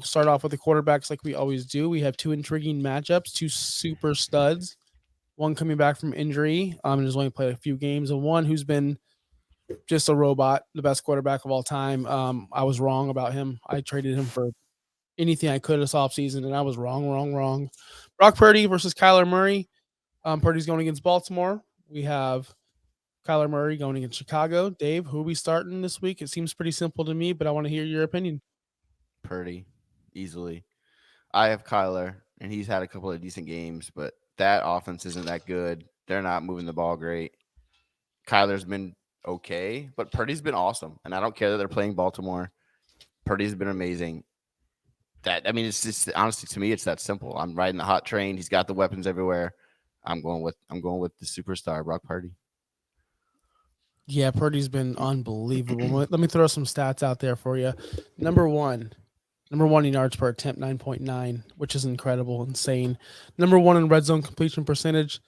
start off with the quarterbacks like we always do. We have two intriguing matchups, two super studs. One coming back from injury and has only played a few games, and one who's been just a robot, the best quarterback of all time. I was wrong about him. I traded him for anything I could this offseason, and I was wrong. Brock Purdy versus Kyler Murray. Purdy's going against Baltimore. We have Kyler Murray going against Chicago. Dave, who are we starting this week? It seems pretty simple to me, but I want to hear your opinion. Purdy, easily. I have Kyler, and he's had a couple of decent games, but that offense isn't that good. They're not moving the ball great. Kyler's been okay, but Purdy's been awesome, and I don't care that they're playing Baltimore. Purdy's been amazing. It's just honestly to me, it's that simple. I'm riding the hot train. He's got the weapons everywhere. I'm going with the superstar Brock Purdy. Yeah, Purdy's been unbelievable. Let me throw some stats out there for you. Number one in yards per attempt, 9.9, which is incredible, insane. Number one in red zone completion percentage.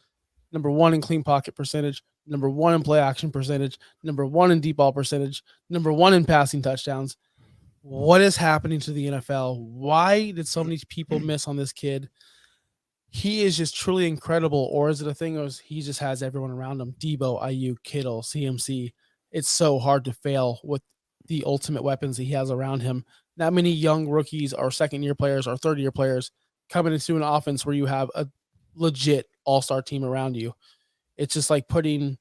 Number one in clean pocket percentage. Number one in play action percentage. Number one in deep ball percentage. Number one in passing touchdowns. What is happening to the NFL? Why did so many people miss on this kid? He is just truly incredible. Or is it a thing of he just has everyone around him? Debo, Ayuk, Kittle, CMC. It's so hard to fail with the ultimate weapons that he has around him. Not many young rookies or second-year players or third-year players coming into an offense where you have a legit all-star team around you. It's just like putting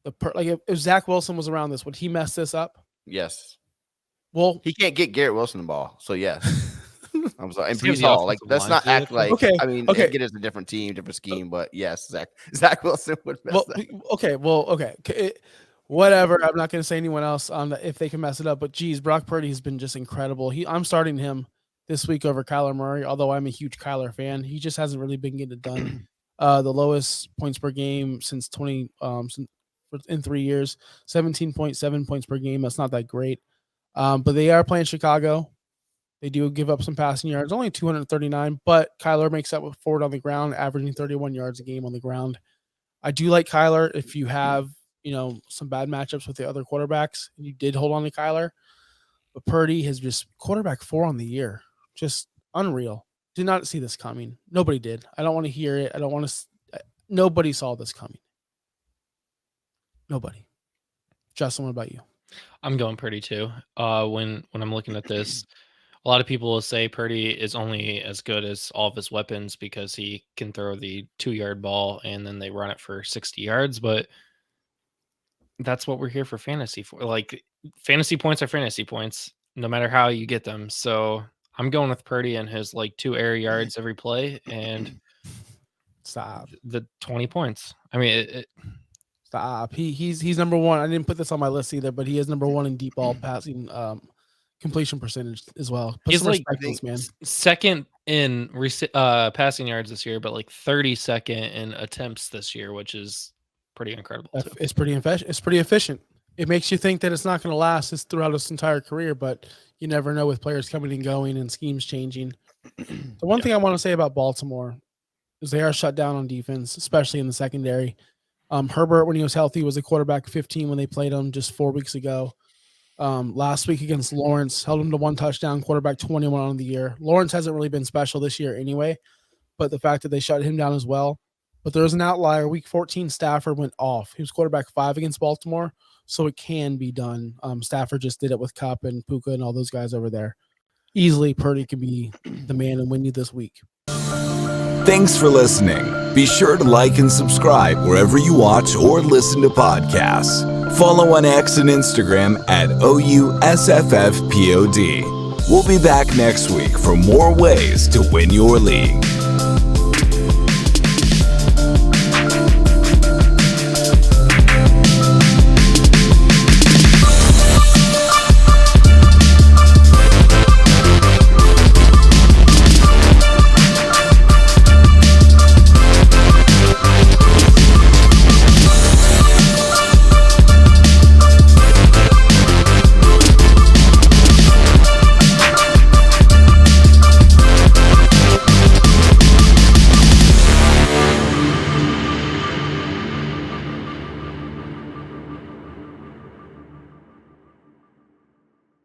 if Zach Wilson was around this, would he mess this up? Yes. Well, he can't get Garrett Wilson the ball, so yes. I'm sorry. And Brees Hall, let's not act like. Okay. It is a different team, different scheme, but yes, Zach Wilson would mess that. Okay. Whatever. I'm not going to say anyone else on if they can mess it up. But geez, Brock Purdy has been just incredible. I'm starting him this week over Kyler Murray, although I'm a huge Kyler fan. He just hasn't really been getting it done. The lowest points per game since in 3 years, 17.7 points per game. That's not that great. But they are playing Chicago. They do give up some passing yards, only 239, but Kyler makes up with forward on the ground, averaging 31 yards a game on the ground. I do like Kyler if you have, some bad matchups with the other quarterbacks, and you did hold on to Kyler. But Purdy has just quarterback 4 on the year. Just unreal. Did not see this coming. Nobody did. I don't want to hear it. Nobody saw this coming. Nobody. Justin, what about you? I'm going Purdy too. When I'm looking at this, a lot of people will say Purdy is only as good as all of his weapons because he can throw the 2-yard ball and then they run it for 60 yards. But that's what we're here for fantasy for. Like, fantasy points are fantasy points, no matter how you get them. So I'm going with Purdy and his 2 air yards every play and stop the 20 points. Stop. He's number one. I didn't put this on my list either, but he is number one in deep ball passing completion percentage as well. He's man. Second in passing yards this year, but 32nd in attempts this year, which is pretty incredible. It's pretty efficient. It makes you think that it's not going to last throughout his entire career, but you never know with players coming and going and schemes changing. The one thing I want to say about Baltimore is they are shut down on defense, especially in the secondary. Herbert, when he was healthy, was a quarterback 15 when they played him just 4 weeks ago. Last week against Lawrence, held him to 1 touchdown, quarterback 21 on the year. Lawrence hasn't really been special this year anyway, but the fact that they shut him down as well. But there's an outlier. Week 14, Stafford went off. He was quarterback 5 against Baltimore, so it can be done. Stafford just did it with Kupp and Puka and all those guys over there. Easily, Purdy can be the man and win you this week. Thanks for listening. Be sure to like and subscribe wherever you watch or listen to podcasts. Follow on X and Instagram at OUSFFPOD. We'll be back next week for more ways to win your league.